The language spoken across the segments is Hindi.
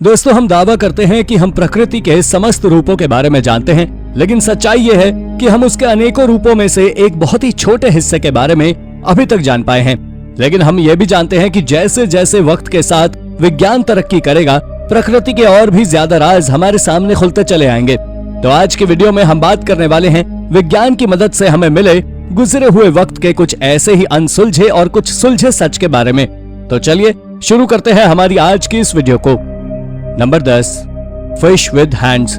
दोस्तों, हम दावा करते हैं कि हम प्रकृति के समस्त रूपों के बारे में जानते हैं, लेकिन सच्चाई ये है कि हम उसके अनेकों रूपों में से एक बहुत ही छोटे हिस्से के बारे में अभी तक जान पाए हैं। लेकिन हम ये भी जानते हैं कि जैसे जैसे वक्त के साथ विज्ञान तरक्की करेगा, प्रकृति के और भी ज्यादा राज हमारे सामने खुलते चले आएंगे। तो आज की वीडियो में हम बात करने वाले हैं विज्ञान की मदद से हमें मिले गुजरे हुए वक्त के कुछ ऐसे ही अनसुलझे और कुछ सुलझे सच के बारे में। तो चलिए शुरू करते हैं हमारी आज की इस वीडियो को। Number 10, fish with hands.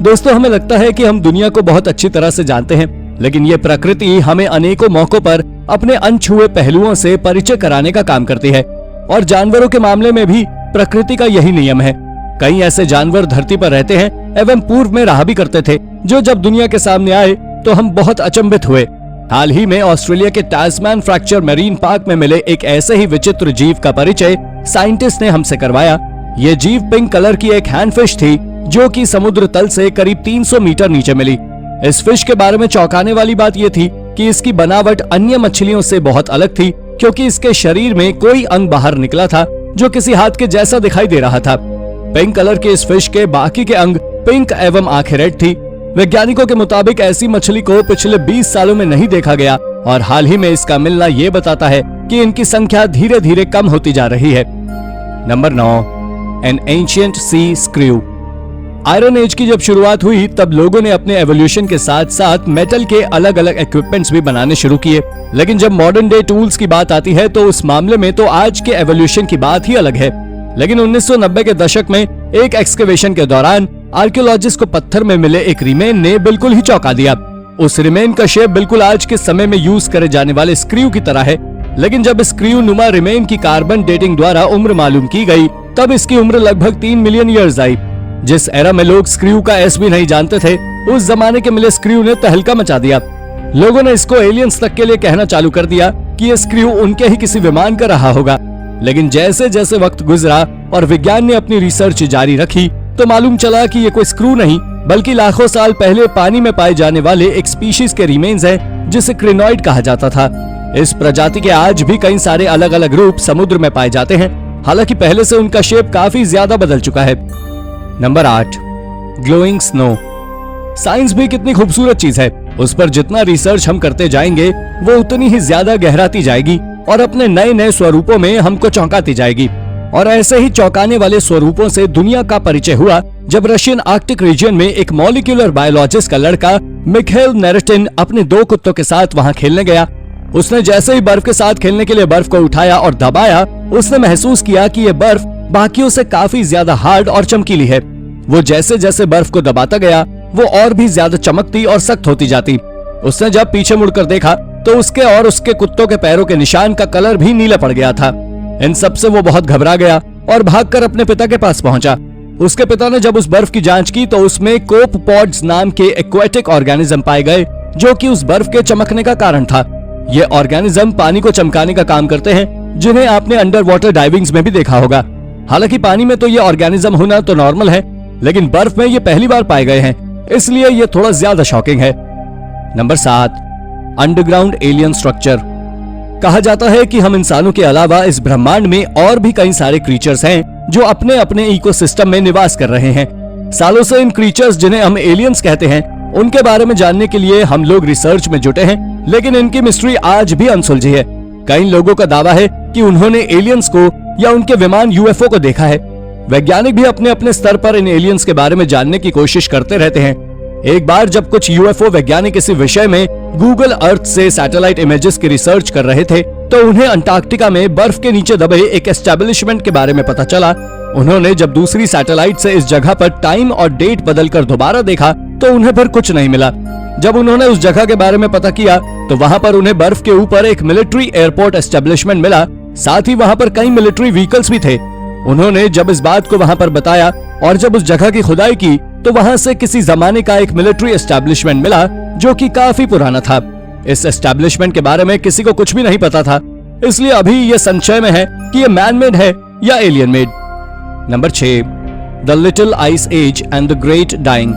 दोस्तों, हमें लगता है कि हम दुनिया को बहुत अच्छी तरह से जानते हैं, लेकिन ये प्रकृति हमें अनेकों मौकों पर अपने अनछुए पहलुओं से परिचय कराने का काम करती है। और जानवरों के मामले में भी प्रकृति का यही नियम है। कई ऐसे जानवर धरती पर रहते हैं एवं पूर्व में रहा भी करते थे, जो जब दुनिया के सामने आए तो हम बहुत अचंभित हुए। हाल ही में ऑस्ट्रेलिया के टास्मान फ्रैक्चर मरीन पार्क में मिले एक ऐसे ही विचित्र जीव का परिचय साइंटिस्ट ने हमसे करवाया। ये जीव पिंक कलर की एक हैंडफिश थी, जो कि समुद्र तल से करीब 300 मीटर नीचे मिली। इस फिश के बारे में चौंकाने वाली बात यह थी कि इसकी बनावट अन्य मछलियों से बहुत अलग थी, क्योंकि इसके शरीर में कोई अंग बाहर निकला था जो किसी हाथ के जैसा दिखाई दे रहा था। पिंक कलर के इस फिश के बाकी के अंग पिंक एवं आंखें रेड थी। वैज्ञानिकों के मुताबिक ऐसी मछली को पिछले 20 सालों में नहीं देखा गया, और हाल ही में इसका मिलना ये बताता है कि इनकी संख्या धीरे धीरे कम होती जा रही है। Number 9, an ancient sea screw. Iron age की जब शुरुआत हुई, तब लोगों ने अपने एवोल्यूशन के साथ साथ मेटल के अलग अलग इक्विपमेंट्स भी बनाने शुरू किए। लेकिन जब मॉडर्न डे टूल्स की बात आती है, तो उस मामले में तो आज के एवोल्यूशन की बात ही अलग है। लेकिन 1990 के दशक में एक एक्सकवेशन के दौरान आर्कियोलॉजिस्ट को पत्थर में मिले एक रिमेन ने बिल्कुल ही चौंका दिया। उस रिमेन का शेप बिल्कुल आज के समय में यूज करे जाने वाले स्क्रू की तरह है। लेकिन जब स्क्रू नुमा रिमेन की कार्बन डेटिंग द्वारा उम्र मालूम की गई, तब इसकी उम्र लगभग 3 मिलियन ईयर्स आई। जिस एरा में लोग स्क्रू का एस भी नहीं जानते थे, उस जमाने के मिले स्क्रू ने तहलका मचा दिया। लोगों ने इसको एलियंस तक के लिए कहना चालू कर दिया कि ये स्क्रू उनके ही किसी विमान का रहा होगा। लेकिन जैसे जैसे वक्त गुजरा और विज्ञान ने अपनी रिसर्च जारी रखी, तो मालूम चला कि ये कोई स्क्रू नहीं, बल्कि लाखों साल पहले पानी में पाए जाने वाले एक स्पीशीज के रिमेन्स हैं, जिसे क्रिनॉइड कहा जाता था। इस प्रजाति के आज भी कई सारे अलग अलग रूप समुद्र में पाए जाते हैं, हालांकि पहले से उनका शेप काफी ज्यादा बदल चुका है। Number 8, glowing snow. साइंस भी कितनी खूबसूरत चीज है। उस पर जितना रिसर्च हम करते जाएंगे, वो उतनी ही ज्यादा गहराती जाएगी और अपने नए नए स्वरूपों में हमको चौंकाती जाएगी। और ऐसे ही चौंकाने वाले स्वरूपों से दुनिया का परिचय हुआ जब रशियन आर्कटिक रीजन में एक मॉलिक्यूलर बायोलॉजिस्ट का लड़का मिखाइल नेरेटिन अपने 2 कुत्तों के साथ वहां खेलने गया। उसने जैसे ही बर्फ के साथ खेलने के लिए बर्फ को उठाया और दबाया, उसने महसूस किया कि यह बर्फ बाकियों से काफी ज्यादा हार्ड और चमकीली है। वो जैसे जैसे बर्फ को दबाता गया, वो और भी ज्यादा चमकती और सख्त होती जाती। उसने जब पीछे मुड़कर देखा, तो उसके और उसके कुत्तों के पैरों के निशान का कलर भी नीला पड़ गया था। इन सब से वो बहुत घबरा गया और भागकर अपने पिता के पास पहुंचा। उसके पिता ने जब उस बर्फ की जांच की, तो उसमें कोपपॉड्स नाम के एक्वेटिक ऑर्गेनिज्म पाए गए, जो कि उस बर्फ के चमकने का कारण था। ये ऑर्गेनिज्म पानी को चमकाने का काम करते हैं, जिन्हें आपने अंडर वाटर डाइविंग्स में भी देखा होगा। हालांकि पानी में तो ये ऑर्गेनिज्म होना तो नॉर्मल है, लेकिन बर्फ में ये पहली बार पाए गए हैं, इसलिए ये थोड़ा ज्यादा शॉकिंग है। Number 7, underground alien structure. कहा जाता है कि हम इंसानों के अलावा इस ब्रह्मांड में और भी कई सारे क्रीचर्स हैं, जो अपने अपने इकोसिस्टम में निवास कर रहे हैं। सालों से इन क्रीचर्स, जिन्हें हम एलियंस कहते हैं, उनके बारे में जानने के लिए हम लोग रिसर्च में जुटे हैं, लेकिन इनकी मिस्ट्री आज भी अनसुलझी है। कई लोगों का दावा है कि उन्होंने एलियंस को या उनके विमान यूएफओ को देखा है। वैज्ञानिक भी अपने अपने स्तर पर इन एलियंस के बारे में जानने की कोशिश करते रहते हैं। एक बार जब कुछ यूएफओ वैज्ञानिक इसी विषय में गूगल अर्थ से सैटेलाइट इमेजेस की रिसर्च कर रहे थे, तो उन्हें अंटार्कटिका में बर्फ के नीचे दबे एक एस्टेब्लिशमेंट के बारे में पता चला। उन्होंने जब दूसरी सैटेलाइट से इस जगह पर टाइम और डेट बदलकर दोबारा देखा, तो उन्हें फिर कुछ नहीं मिला। जब उन्होंने उस जगह के बारे में पता किया, तो वहां पर उन्हें बर्फ के ऊपर एक मिलिट्री एयरपोर्ट एस्टेब्लिशमेंट मिला। साथ ही वहां पर कई मिलिट्री व्हीकल्स भी थे। उन्होंने जब इस बात को वहां पर बताया और जब उस जगह की खुदाई की, तो वहां से किसी जमाने का एक मिलिट्री एस्टेब्लिशमेंट मिला, जो कि काफी पुराना था। इस एस्टेब्लिशमेंट के बारे में किसी को कुछ भी नहीं पता था, इसलिए अभी ये संशय में है कि ये मैन मेड है या alien made. Number 6, the little ice age and the great dying.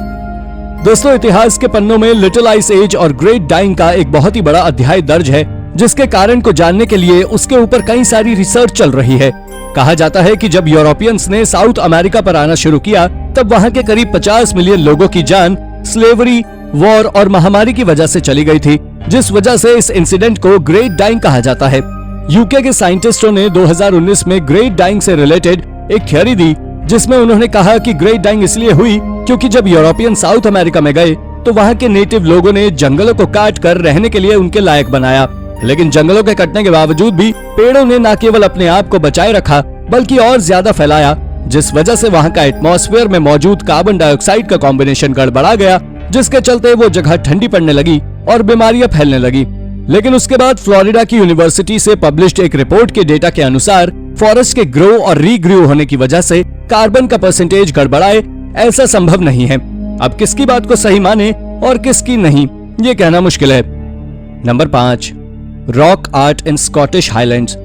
दोस्तों, इतिहास के पन्नों में लिटिल आइस एज और ग्रेट डाइंग का एक बहुत ही बड़ा अध्याय दर्ज है, जिसके कारण को जानने के लिए उसके ऊपर कई सारी रिसर्च चल रही है। कहा जाता है कि जब यूरोपियंस ने साउथ अमेरिका पर आना शुरू किया तब वहाँ के करीब 50 मिलियन लोगों की जान स्लेवरी, वॉर और महामारी की वजह से चली गई थी, जिस वजह से इस इंसिडेंट को ग्रेट डाइंग कहा जाता है। यूके के साइंटिस्टों ने 2019 में ग्रेट डाइंग से रिलेटेड एक थ्योरी दी, जिसमें उन्होंने कहा कि ग्रेट डाइंग इसलिए हुई क्योंकि जब यूरोपियन साउथ अमेरिका में गए तो वहाँ के नेटिव लोगों ने जंगलों को काट कर रहने के लिए उनके लायक बनाया, लेकिन जंगलों के कटने के बावजूद भी पेड़ों ने न केवल अपने आप को बचाए रखा बल्कि और ज्यादा फैलाया, जिस वजह से वहाँ का एटमॉस्फेयर में मौजूद कार्बन डाइऑक्साइड का कॉम्बिनेशन गड़बड़ा गया, जिसके चलते वो जगह ठंडी पड़ने लगी और बीमारियां फैलने लगी। लेकिन उसके बाद फ्लोरिडा की यूनिवर्सिटी से पब्लिश्ड एक रिपोर्ट के डेटा के अनुसार फॉरेस्ट के ग्रो और रीग्रो होने की वजह से कार्बन का परसेंटेज गड़बड़ाए ऐसा संभव नहीं है। अब किसकी बात को सही माने और किसकी नहीं, ये कहना मुश्किल है। Number 5, rock art in Scottish highlands.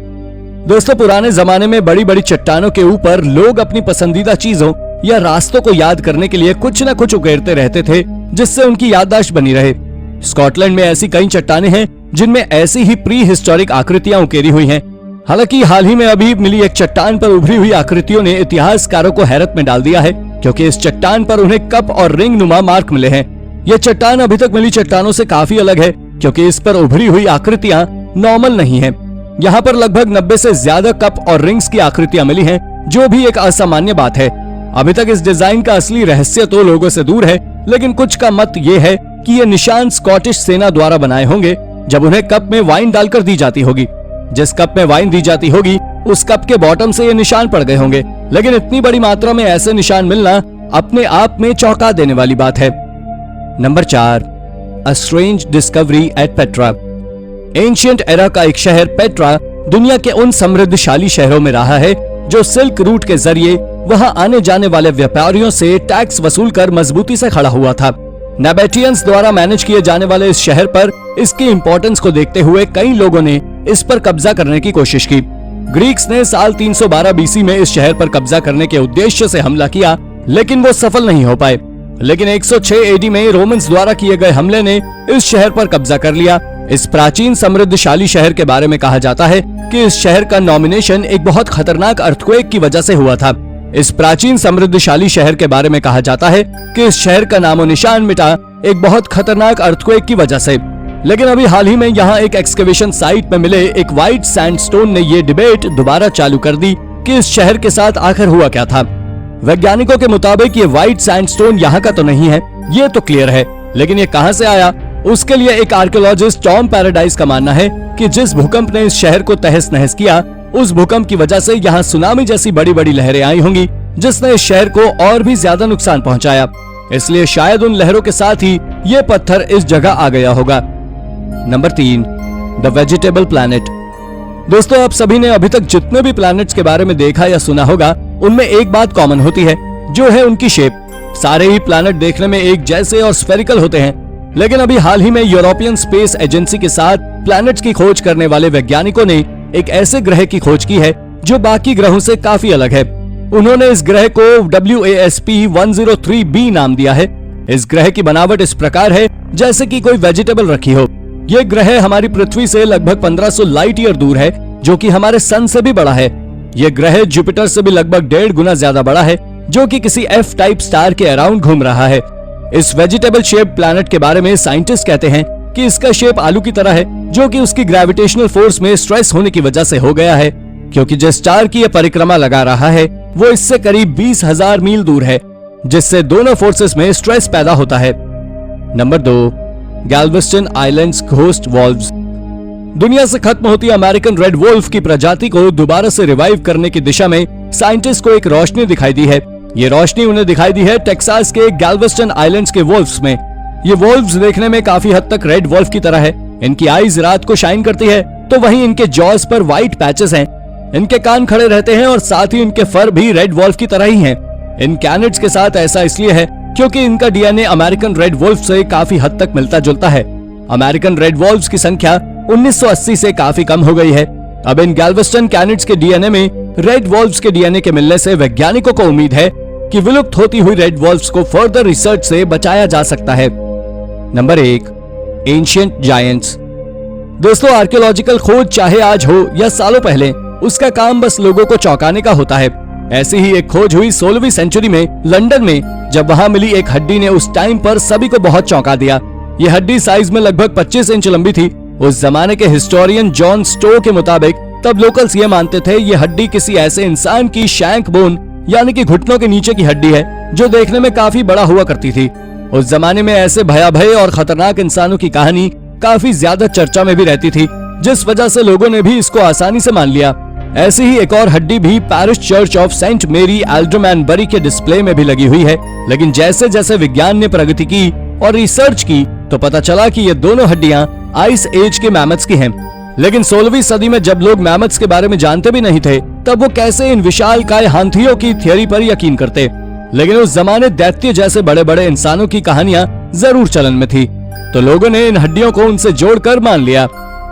दोस्तों, पुराने जमाने में बड़ी बड़ी चट्टानों के ऊपर लोग अपनी पसंदीदा चीजों या रास्तों को याद करने के लिए कुछ न कुछ उकेरते रहते थे, जिससे उनकी याददाश्त बनी रहे। स्कॉटलैंड में ऐसी कई चट्टानें हैं जिनमें ऐसी ही प्री हिस्टोरिक आकृतियां उकेरी हुई हैं। हालांकि हाल ही में अभी मिली एक चट्टान पर उभरी हुई आकृतियों ने इतिहासकारों को हैरत में डाल दिया है, क्योंकि इस चट्टान पर उन्हें कप और रिंग नुमा मार्क मिले हैं। यह चट्टान अभी तक मिली चट्टानों से काफी अलग है, क्योंकि इस पर उभरी हुई आकृतियां नॉर्मल नहीं है। यहाँ पर लगभग 90 से ज्यादा कप और रिंग्स की आकृतियां मिली हैं, जो भी एक असामान्य बात है। अभी तक इस डिजाइन का असली रहस्य तो लोगों से दूर है, लेकिन कुछ का मत ये है कि ये निशान स्कॉटिश सेना द्वारा बनाए होंगे, जब उन्हें कप में वाइन डालकर दी जाती होगी। जिस कप में वाइन दी जाती होगी उस कप के बॉटम से ये निशान पड़ गए होंगे, लेकिन इतनी बड़ी मात्रा में ऐसे निशान मिलना अपने आप में चौंका देने वाली बात है। Number 4, a strange discovery at Petra. Ancient era का एक शहर पेट्रा दुनिया के उन समृद्धशाली शहरों में रहा है जो सिल्क रूट के जरिए वहां आने जाने वाले व्यापारियों से टैक्स वसूल कर मजबूती से खड़ा हुआ था। नाबाटियंस द्वारा मैनेज किए जाने वाले इस शहर पर इसकी इंपॉर्टेंस को देखते हुए कई लोगों ने इस पर कब्जा करने की कोशिश की। ग्रीक्स ने साल 312 बीसी में इस शहर पर कब्जा करने के उद्देश्य से हमला किया, लेकिन वो सफल नहीं हो पाए। लेकिन 106 एडी में रोमन्स द्वारा किए गए हमले ने इस शहर पर कब्जा कर लिया। इस प्राचीन समृद्धशाली शहर के बारे में कहा जाता है कि इस शहर का नॉमिनेशन एक बहुत खतरनाक अर्थक्वेक की वजह से हुआ था। इस प्राचीन समृद्धशाली शहर के बारे में कहा जाता है कि इस शहर का नामो निशान मिटा एक बहुत खतरनाक अर्थक्वेक की वजह से। लेकिन अभी हाल ही में यहाँ एक एक्सकेवेशन साइट में मिले एक व्हाइट सैंडस्टोन ने ये डिबेट दोबारा चालू कर दी कि इस शहर के साथ आखिर हुआ क्या था। वैज्ञानिकों के मुताबिक ये व्हाइट सैंडस्टोन यहाँ का तो नहीं है, ये तो क्लियर है, लेकिन ये कहाँ से आया उसके लिए एक आर्कियोलॉजिस्ट टॉम पैराडाइज का मानना है कि जिस भूकंप ने इस शहर को तहस नहस किया, उस भूकंप की वजह से यहाँ सुनामी जैसी बड़ी बड़ी लहरें आई होंगी, जिसने इस शहर को और भी ज्यादा नुकसान पहुंचाया। इसलिए शायद उन लहरों के साथ ही ये पत्थर इस जगह आ गया होगा। Number 3, the vegetable planet. दोस्तों, आप सभी ने अभी तक जितने भी प्लैनेट्स के बारे में देखा या सुना होगा, उनमें एक बात कॉमन होती है, जो है उनकी शेप। सारे ही प्लैनेट देखने में एक जैसे और स्फेरिकल होते हैं, लेकिन अभी हाल ही में यूरोपियन स्पेस एजेंसी के साथ प्लैनेट्स की खोज करने वाले वैज्ञानिकों ने एक ऐसे ग्रह की खोज की है जो बाकी ग्रहों से काफी अलग है। उन्होंने इस ग्रह को WASP 103b नाम दिया है। इस ग्रह की बनावट इस प्रकार है जैसे कि कोई वेजिटेबल रखी हो। ये ग्रह हमारी पृथ्वी से लगभग 1500 लाइट ईयर दूर है, जो कि हमारे सन से भी बड़ा है। ये ग्रह जुपिटर से भी लगभग 1.5 गुना ज्यादा बड़ा है, जो कि किसी F टाइप स्टार के अराउंड घूम रहा है। इस वेजिटेबल शेप प्लैनेट के बारे में साइंटिस्ट कहते हैं कि इसका शेप आलू की तरह है, जो कि उसकी ग्रेविटेशनल फोर्स में स्ट्रेस होने की वजह से हो गया है, क्योंकि जिस स्टार की यह परिक्रमा लगा रहा है वो इससे करीब 20,000 मील दूर है, जिससे दोनों फोर्सेस में स्ट्रेस पैदा होता है। Number 2, Galveston islands ghost valves. दुनिया से खत्म होती अमेरिकन रेड वोल्फ की प्रजाति को दोबारा से रिवाइव करने की दिशा में साइंटिस्ट को एक रोशनी दिखाई दी है। ये रोशनी उन्हें दिखाई दी है टेक्सास के गैल्वेस्टन आइलैंड्स के वोल्व्स में। ये वोल्व्स देखने में काफी हद तक रेड वोल्फ की तरह है। इनकी आईज रात को शाइन करती है, तो वहीं इनके जॉज पर व्हाइट पैचेस हैं। इनके कान खड़े रहते हैं और साथ ही इनके फर भी रेड वोल्फ की तरह ही हैं। इन कैनिड्स के साथ ऐसा इसलिए है क्योंकि इनका डीएनए अमेरिकन रेड वोल्फ से काफी हद तक मिलता जुलता है। अमेरिकन रेड वोल्व्स की संख्या 1980 से काफी कम हो गई है। अब इन गैल्वेस्टन कैनिड्स के डीएनए में रेड वोल्व्स के डीएनए के मिलने से वैज्ञानिकों को उम्मीद है कि विलुप्त होती हुई रेड वोल्व्स को फर्दर रिसर्च से बचाया जा सकता है। Number 1, ancient giants. दोस्तों, आर्कियोलॉजिकल खोज चाहे आज हो या सालों पहले, उसका काम बस लोगों को चौंकाने का होता है। ऐसी ही एक खोज हुई 16वीं सेंचुरी में लंदन में, जब वहां मिली एक हड्डी ने उस टाइम पर सभी को बहुत चौंका दिया। ये हड्डी साइज में लगभग 25 इंच लंबी थी। उस जमाने के हिस्टोरियन जॉन स्टो के मुताबिक तब लोकल्स ये मानते थे ये हड्डी किसी ऐसे इंसान की शैंक बोन यानी कि घुटनों के नीचे की हड्डी है, जो देखने में काफी बड़ा हुआ करती थी। उस जमाने में ऐसे भयावह और खतरनाक इंसानों की कहानी काफी ज्यादा चर्चा में भी रहती थी, जिस वजह से लोगों ने भी इसको आसानी से मान लिया। ऐसी ही एक और हड्डी भी पैरिश चर्च ऑफ सेंट मेरी एल्डरमैनबरी के डिस्प्ले में भी लगी हुई है। लेकिन जैसे जैसे विज्ञान ने प्रगति की और रिसर्च की तो पता चला कि ये दोनों हड्डियां आइस एज के मैमथ्स की हैं। लेकिन 16वीं सदी में जब लोग मैमथ्स के बारे में जानते भी नहीं थे, तब वो कैसे इन विशालकाय हाथियों की थ्योरी पर यकीन करते। लेकिन उस जमाने दैत्य जैसे बड़े बड़े इंसानों की कहानियां जरूर चलन में थी, तो लोगों ने इन हड्डियों को उनसे जोड़कर मान लिया।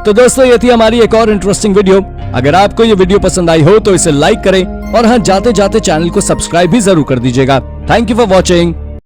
तो दोस्तों, ये थी हमारी एक और इंटरेस्टिंग वीडियो। अगर आपको ये वीडियो पसंद आई हो तो इसे लाइक करें और हाँ, जाते जाते चैनल को सब्सक्राइब भी जरूर कर दीजिएगा। Thank you for watching.